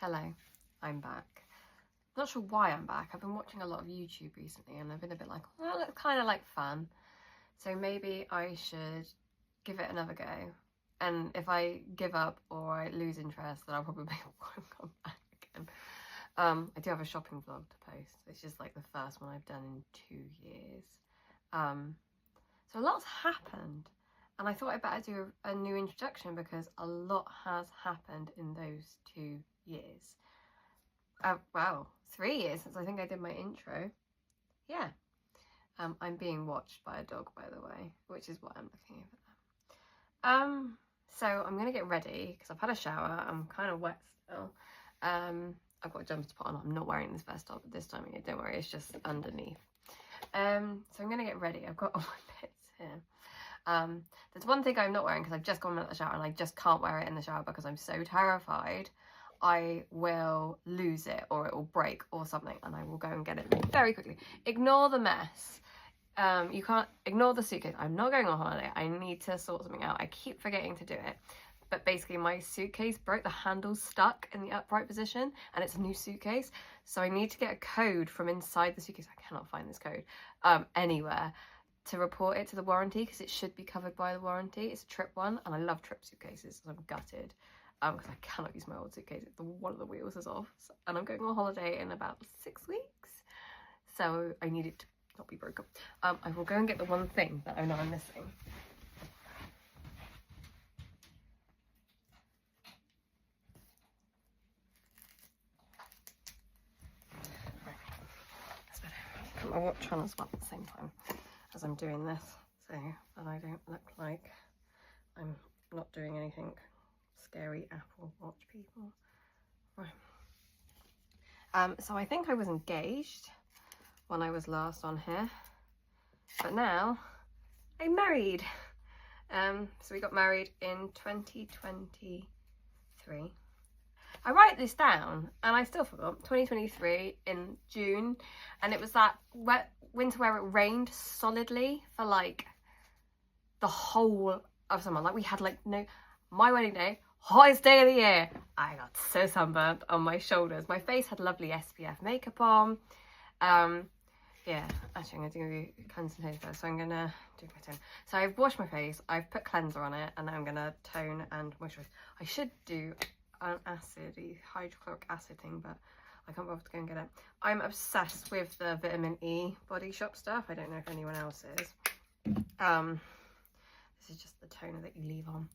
Hello, I'm back. Not sure why I'm back. I've been watching a lot of YouTube recently and I've been a bit like, well, that looks kind of like fun. So maybe I should give it another go. And if I give up or I lose interest, then I'll probably won't come back again. I do have a shopping vlog to post. It's just like the first one I've done in 2 years. So a lot's happened. And I thought I'd better do a new introduction because a lot has happened in those 2 years. Wow, 3 years since I think I did my intro. Yeah. I'm being watched by a dog, by the way, which is what I'm looking over there. So I'm gonna get ready because I've had a shower. I'm kind of wet still. I've got a jumper to put on. I'm not wearing this vest up this time of year. Don't worry, it's just underneath. So I'm gonna get ready. I've got all my bits here. There's one thing I'm not wearing because I've just gone out the shower and I just can't wear it in the shower because I'm so terrified I will lose it or it will break or something, and I will go and get it very quickly. Ignore the mess. You can't ignore the suitcase. I'm not going on holiday. I need to sort something out. I keep forgetting to do it. But basically my suitcase broke, the handle's stuck in the upright position and it's a new suitcase. So I need to get a code from inside the suitcase. I cannot find this code anywhere to report it to the warranty because it should be covered by the warranty. It's a Trip one and I love Trip suitcases, so I'm gutted. Because I cannot use my old suitcase. One of the wheels is off. And I'm going on holiday in about 6 weeks. So I need it to not be broken. I will go and get the one thing that I know I'm missing. Right. That's better. Put my watch on as well at the same time as I'm doing this. So that I don't look like I'm not doing anything. Scary Apple Watch people. Right. So I think I was engaged when I was last on here, but now I'm married. So we got married in 2023. I write this down and I still forgot. 2023 in June, and it was that wet winter where it rained solidly for like the whole of summer. Like we had like my wedding day, hottest day of the year. I got so sunburnt on my shoulders. My face had lovely SPF makeup on. Yeah, actually I'm gonna do cleansing toner first. So I'm gonna do my tone. So I've washed my face, I've put cleanser on it, and now I'm gonna tone and moisturize. I should do an hydrochloric acid thing, but I can't bother to go and get it. I'm obsessed with the vitamin E Body Shop stuff. I don't know if anyone else is. This is just the toner that you leave on.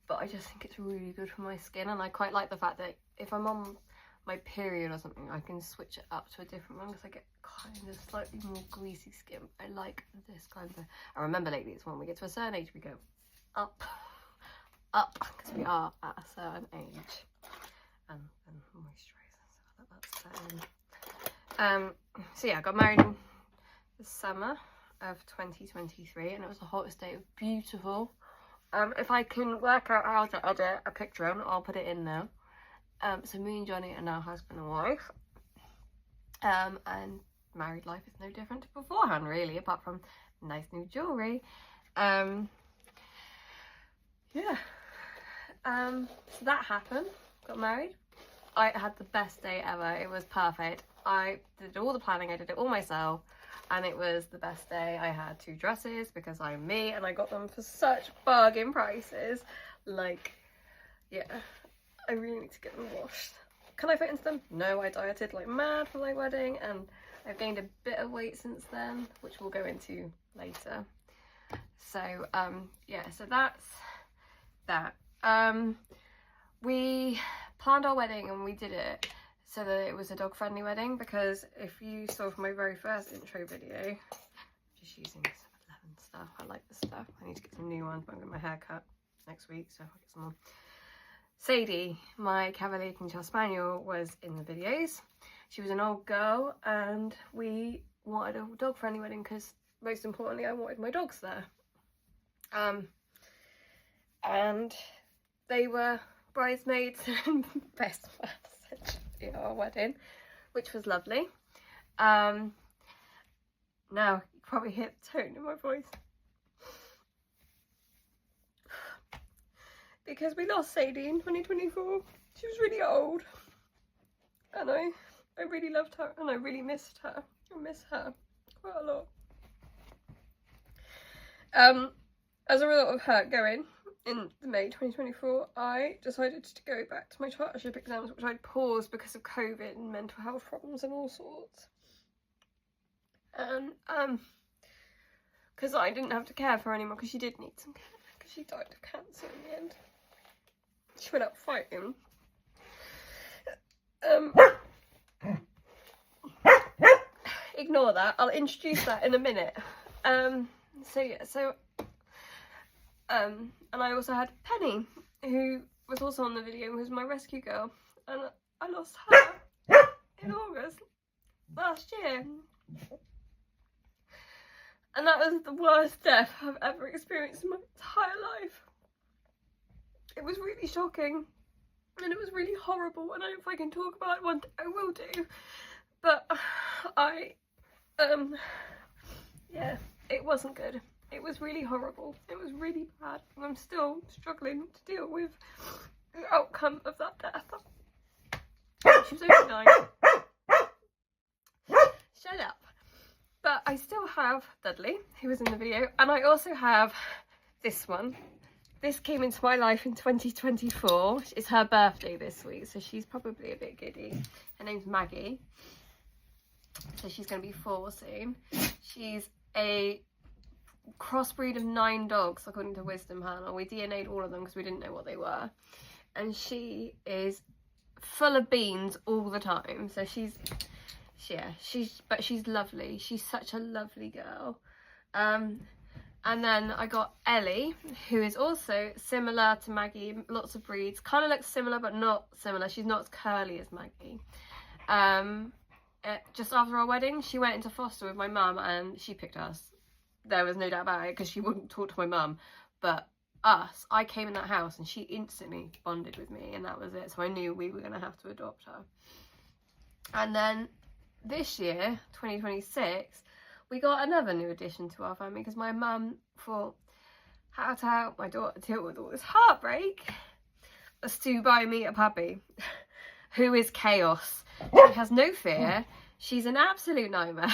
But I just think it's really good for my skin, and I quite like the fact that if I'm on my period or something, I can switch it up to a different one because I get kind of slightly more greasy skin. I like this cleanser. I remember lately it's when we get to a certain age we go up, because we are at a certain age. And moisturiser, so that's set in. So yeah, I got married in the summer of 2023 and it was the hottest day. It was beautiful. If I can work out how to edit a picture in, I'll put it in now. So me and Johnny are now husband and wife. And married life is no different to beforehand, really, apart from nice new jewellery. Yeah. So that happened. Got married. I had the best day ever. It was perfect. I did all the planning. I did it all myself. And it was the best day. I had 2 dresses because I'm me and I got them for such bargain prices. Like, yeah, I really need to get them washed. Can I fit into them? No, I dieted like mad for my wedding and I've gained a bit of weight since then, which we'll go into later. So, yeah, so that's that. We planned our wedding and we did it so that it was a dog friendly wedding, because if you saw from my very first intro video, I'm just using some 11 stuff. I like the stuff. I need to get some new ones, but I'm getting my hair cut next week, so I'll get some more. Sadie, my Cavalier King Charles Spaniel, was in the videos. She was an old girl and we wanted a dog friendly wedding because most importantly I wanted my dogs there. And they were bridesmaids and best man essentially at our wedding, which was lovely. Now you probably hear the tone in my voice. because we lost Sadie in 2024. She was really old, and I really loved her, and I really missed her. I miss her quite a lot. As a result of her going in May 2024, I decided to go back to my chartership exams, which I'd paused because of COVID and mental health problems and all sorts. And because I didn't have to care for her anymore, because she did need some care, because she died of cancer in the end. She went out fighting. Ignore that. I'll introduce that in a minute. And I also had Penny, who was also on the video, who was my rescue girl, and I lost her in August last year. And that was the worst death I've ever experienced in my entire life. It was really shocking, and it was really horrible, and if I can talk about it one day, I will do. But yeah, it wasn't good. It was really horrible. It was really bad. And I'm still struggling to deal with the outcome of that death. She was only 9. Shut up. But I still have Dudley, who was in the video, and I also have this one. This came into my life in 2024. It's her birthday this week, so she's probably a bit giddy. Her name's Maggie. So she's going to be 4 soon. She's a crossbreed of 9 dogs, according to Wisdom Panel. We DNA'd all of them because we didn't know what they were. And she is full of beans all the time. So she's lovely. She's such a lovely girl. And then I got Ellie, who is also similar to Maggie, lots of breeds. Kind of looks similar, but not similar. She's not as curly as Maggie. Just after our wedding, she went into foster with my mum, and she picked us. There was no doubt about it, because she wouldn't talk to my mum. But us, I came in that house, and she instantly bonded with me, and that was it. So I knew we were going to have to adopt her. And then this year, 2026, we got another new addition to our family, because my mum thought, how to help my daughter deal with all this heartbreak was to buy me a puppy, who is chaos. She has no fear. She's an absolute nightmare.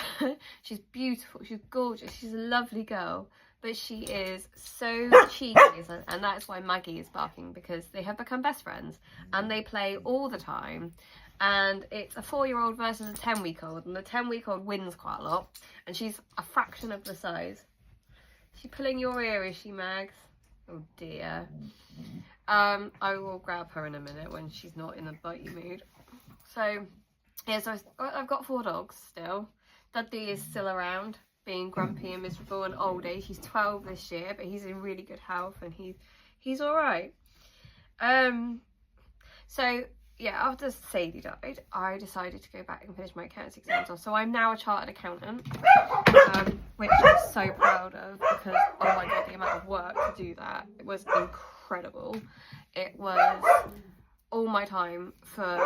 She's beautiful. She's gorgeous. She's a lovely girl. But she is so cheeky. And that's why Maggie is barking, because they have become best friends. And they play all the time. And it's a 4-year-old versus a 10-week-old. And the 10-week-old wins quite a lot. And she's a fraction of the size. Is she pulling your ear, is she, Mags? Oh, dear. I will grab her in a minute when she's not in a bitey mood. So, yeah, so I've got 4 dogs still. Dudley is still around, being grumpy and miserable and old age. He's 12 this year, but he's in really good health, and he's all right. So, yeah, after Sadie died, I decided to go back and finish my accountancy exams off. So I'm now a chartered accountant, which I'm so proud of, because, oh my god, the amount of work to do that, it was incredible. It was all my time for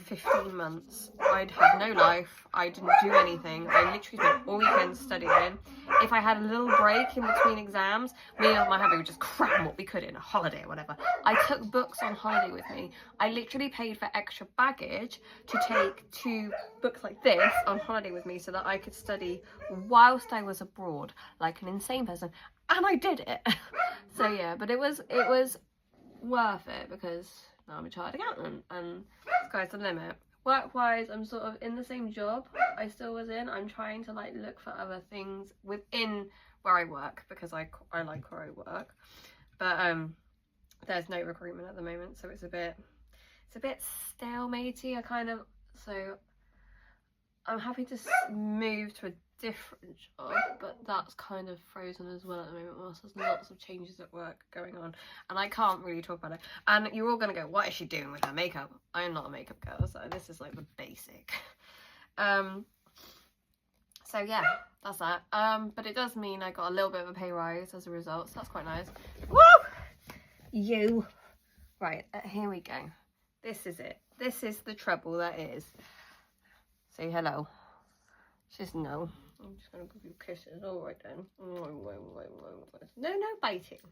15 months. I'd had no life. I didn't do anything. I literally spent all weekend studying. If I had a little break in between exams, me and my hubby would just cram what we could in, a holiday or whatever. I took books on holiday with me. I literally paid for extra baggage to take 2 books like this on holiday with me, so that I could study whilst I was abroad like an insane person. And I did it. So yeah, but it was worth it, because now I'm a chartered accountant, and the sky's the limit. Work-wise, I'm sort of in the same job I still was in. I'm trying to like look for other things within where I work, because I like where I work. But there's no recruitment at the moment, so it's a bit stalematey. So I'm happy to move to a different job, but that's kind of frozen as well at the moment, whilst there's lots of changes at work going on, and I can't really talk about it. And you're all gonna go, what is she doing with her makeup? I'm not a makeup girl, so this is like the basic. So yeah, that's that. But it does mean I got a little bit of a pay rise as a result, so that's quite nice. Woo! You. Right, here we go. This is it. This is the trouble that is. Say hello. She's no. I'm just going to give you kisses. All right then. No biting.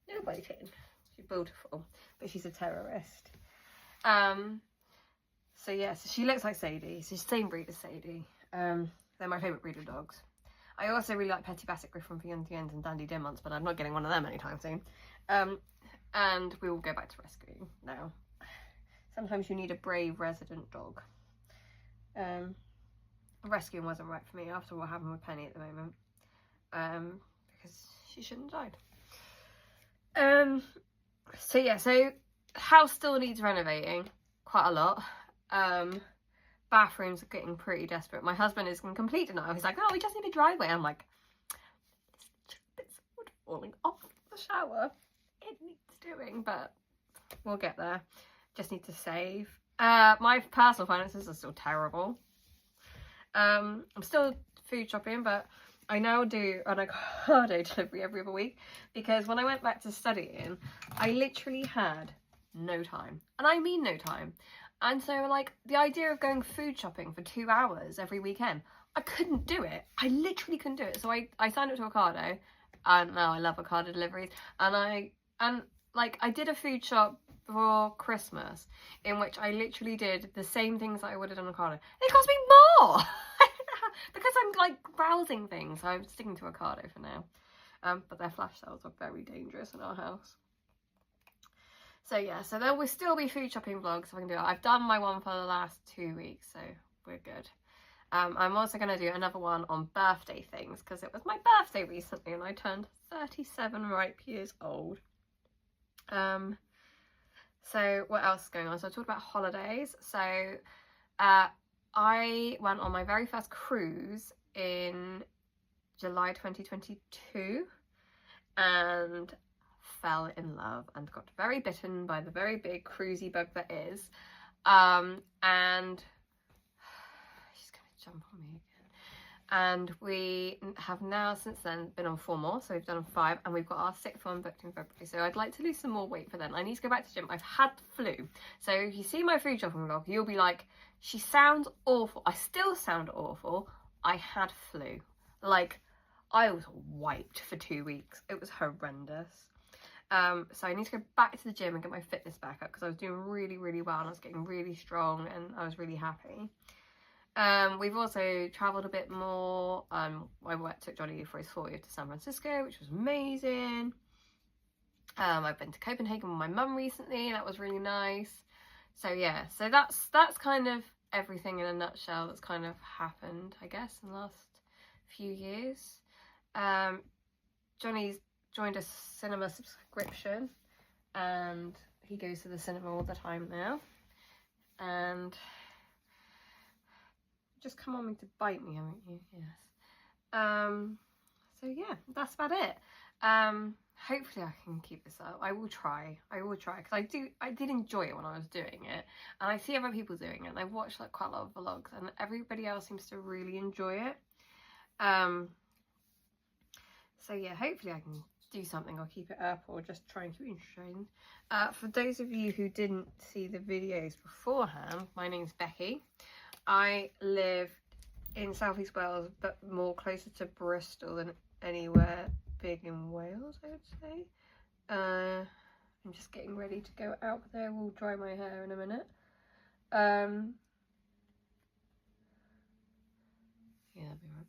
No biting. She's beautiful, but she's a terrorist. So yeah, so she looks like Sadie. So she's the same breed as Sadie. They're my favourite breed of dogs. I also really like Petit Basset, Griffon for Young and Dandy Dinmonts, but I'm not getting one of them anytime soon. And we will go back to rescuing now. Sometimes you need a brave resident dog. Rescuing wasn't right for me after what happened with Penny at the moment. Because she shouldn't have died. So yeah, so house still needs renovating quite a lot. Bathrooms are getting pretty desperate. My husband is in complete denial. He's like, oh, we just need a driveway. I'm like, bits of wood falling off the shower. It needs doing, but we'll get there. Just need to save. My personal finances are still terrible. I'm still food shopping, but I now do an Ocado delivery every other week, because when I went back to studying, I literally had no time. And I mean no time. And so, like, the idea of going food shopping for 2 hours every weekend, I couldn't do it. I literally couldn't do it. So I signed up to Ocado, and now I love Ocado deliveries. And I did a food shop for Christmas in which I literally did the same things that I would have done on Ocado. It cost me more because I'm like browsing things. So I'm sticking to Ocado for now. But their flash sales are very dangerous in our house. So yeah, so there will still be food shopping vlogs if I can do it. I've done my one for the last 2 weeks, so we're good. I'm also going to do another one on birthday things, because it was my birthday recently and I turned 37 ripe years old. So what else is going on? So I talked about holidays. So I went on my very first cruise in July 2022 and fell in love and got very bitten by the very big cruisy bug that is. And she's gonna jump on me again. And we have now since then been on 4 more, so we've done 5, and we've got our 6th one booked in February. So I'd like to lose some more weight for then. I need to go back to the gym. I've had the flu, so if you see my food shopping vlog, you'll be like, she sounds awful. I still sound awful. I had flu. Like, I was wiped for 2 weeks. It was horrendous. So I need to go back to the gym and get my fitness back up, because I was doing really, really well and I was getting really strong and I was really happy. We've also travelled a bit more. I took Johnny for his 40th to San Francisco, which was amazing. I've been to Copenhagen with my mum recently, and that was really nice. So yeah, so that's kind of everything in a nutshell that's kind of happened, I guess, in the last few years. Johnny's joined a cinema subscription and he goes to the cinema all the time now, and just come on me to bite me, haven't you? Yes. So yeah, that's about it. Hopefully I can keep this up. I will try, because I did enjoy it when I was doing it, and I see other people doing it, and I've watched like quite a lot of vlogs, and everybody else seems to really enjoy it. So yeah, hopefully I can do something or keep it up, or just try and keep it interesting. For those of you who didn't see the videos beforehand, my name's Becky. I live in South East Wales, but more closer to Bristol than anywhere big in Wales, I would say. I'm just getting ready to go out there. We'll dry my hair in a minute. Yeah, that'll be right.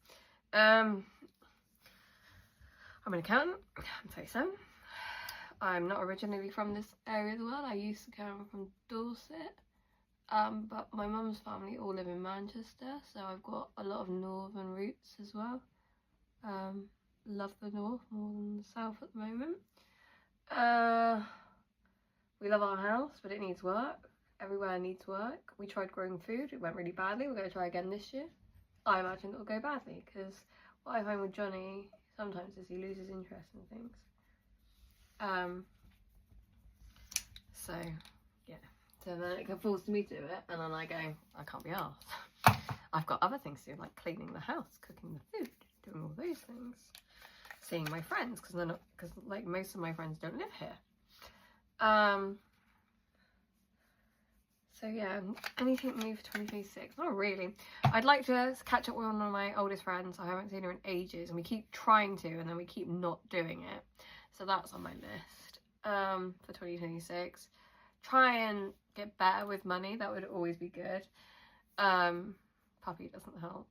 I'm an accountant. I'm 37. I'm not originally from this area of the world. I used to come from Dorset. But my mum's family all live in Manchester, so I've got a lot of northern roots as well. Love the north more than the south at the moment. We love our house, but it needs work. Everywhere needs work. We tried growing food, it went really badly. We're going to try again this year. I imagine it'll go badly, because what I find with Johnny sometimes is he loses interest in things. So yeah. So then it forces me to do it, and then I go, I can't be arsed. I've got other things to do, like cleaning the house, cooking the food, doing all those things, seeing my friends, because like most of my friends don't live here. So yeah, anything new for 2026? Not really. I'd like to catch up with one of my oldest friends. I haven't seen her in ages, and we keep trying to, and then we keep not doing it. So that's on my list. for 2026. Try and get better with money. That would always be good. Puppy doesn't help.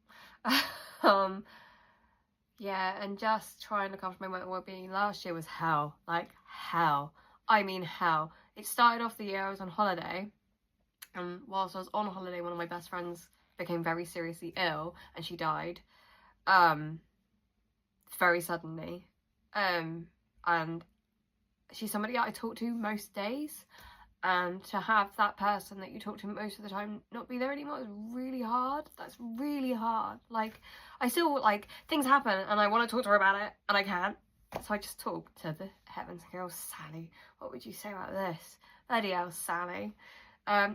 Yeah, and just try and look after my mental well-being. Last year was hell. Like, hell. I mean hell. It started off the year I was on holiday, and whilst I was on holiday, one of my best friends became very seriously ill, and she died very suddenly. And she's somebody I talk to most days, and to have that person that you talk to most of the time not be there anymore is really hard. That's really hard. Like, I still, like, things happen and I want to talk to her about it and I can't, so I just talk to the heavens and go, oh, Sally, what would you say about this? Bloody hell, Sally.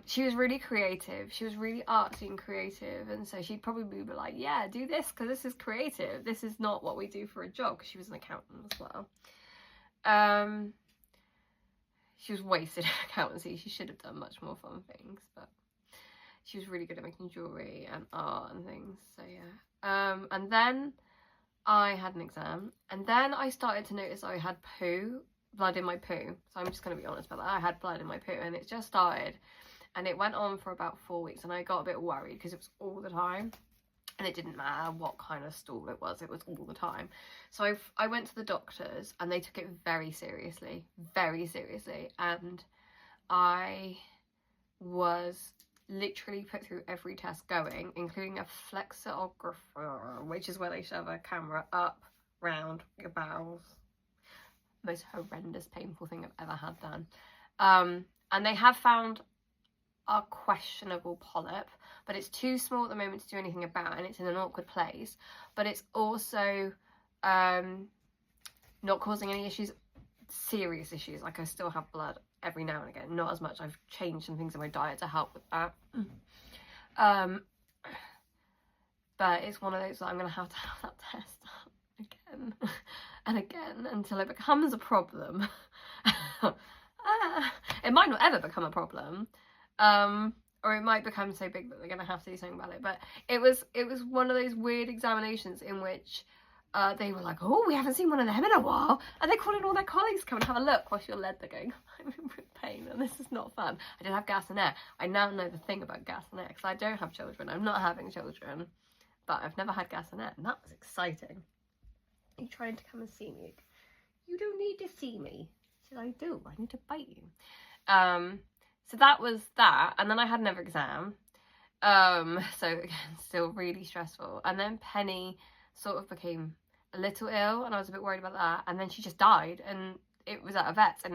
She was really creative. She was really artsy and creative, and so she'd probably be like, yeah, do this because this is creative. This is not what we do for a job, because she was an accountant as well. She was wasted in accountancy. She should have done much more fun things, but she was really good at making jewellery and art and things, so yeah. And then I had an exam, and then I started to notice I had blood in my poo. So I'm just going to be honest about that. I had blood in my poo, and it just started, and it went on for about 4 weeks, and I got a bit worried because it was all the time. And it didn't matter what kind of stool it was all the time. So I went to the doctors, and they took it very seriously, and I was literally put through every test going, including a flexographer, which is where they shove a camera up round your bowels. Most horrendous, painful thing I've ever had done. And they have found a questionable polyp, but it's too small at the moment to do anything about, and it's in an awkward place, but it's also not causing any issues, serious issues. Like, I still have blood every now and again, not as much. I've changed some things in my diet to help with that. But it's one of those that I'm gonna have to have that test again and again until it becomes a problem. It might not ever become a problem, or it might become so big that they're gonna have to do something about it. But it was one of those weird examinations in which they were like, oh, we haven't seen one of them in a while, and they called in all their colleagues to come and have a look whilst you're led. They're going, I'm in pain and this is not fun. I did have gas and air. I now know the thing about gas and air, because I don't have children. I'm not having children, but I've never had gas and air, and that was exciting. Are you trying to come and see me? You don't need to see me. Should I do? I need to bite you. So that was that, and then I had another exam. So again, still really stressful. And then Penny sort of became a little ill, and I was a bit worried about that. And then she just died, and it was at a vet's, and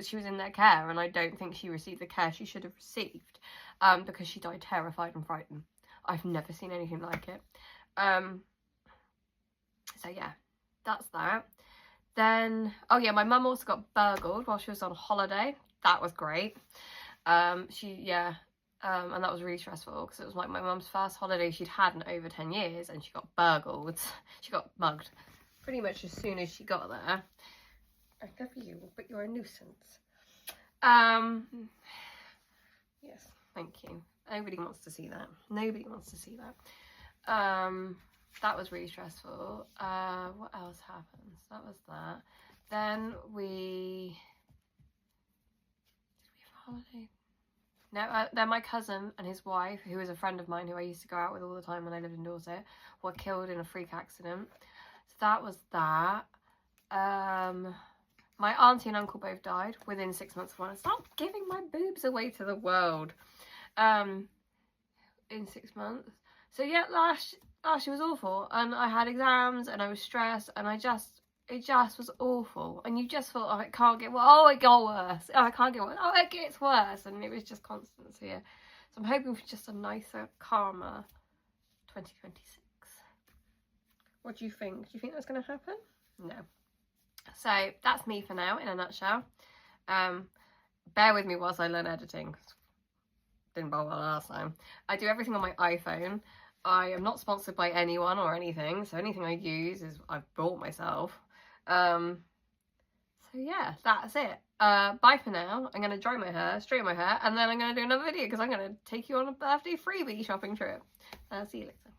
she was in their care, and I don't think she received the care she should have received, because she died terrified and frightened. I've never seen anything like it. So yeah, that's that. Then, oh yeah, my mum also got burgled while she was on holiday. That was great. And that was really stressful, because it was like my mum's first holiday she'd had in over 10 years, and she got burgled. She got mugged pretty much as soon as she got there. I love you, but you're a nuisance. Yes, thank you. Nobody wants to see that. Nobody wants to see that. That was really stressful. What else happened? So that was that. Then did we have a holiday? No, then my cousin and his wife, who was a friend of mine who I used to go out with all the time when I lived in Dorset, were killed in a freak accident. So that was that. My auntie and uncle both died within 6 months of one. Stop giving my boobs away to the world. In 6 months. So yeah, last year was awful, and I had exams, and I was stressed, and it just was awful. And you just thought, oh, it can't get worse. Oh, it got worse. Oh, it can't get worse. Oh, it gets worse. And it was just constant here. So I'm hoping for just a nicer, calmer 2026. What do you think? Do you think that's going to happen? No. So that's me for now, in a nutshell. Bear with me whilst I learn editing. Didn't bother last time. I do everything on my iPhone. I am not sponsored by anyone or anything, so anything I use is I've bought myself. So yeah, that's it. Bye for now. I'm going to dry my hair, straighten my hair, and then I'm going to do another video because I'm going to take you on a birthday freebie shopping trip. See you later.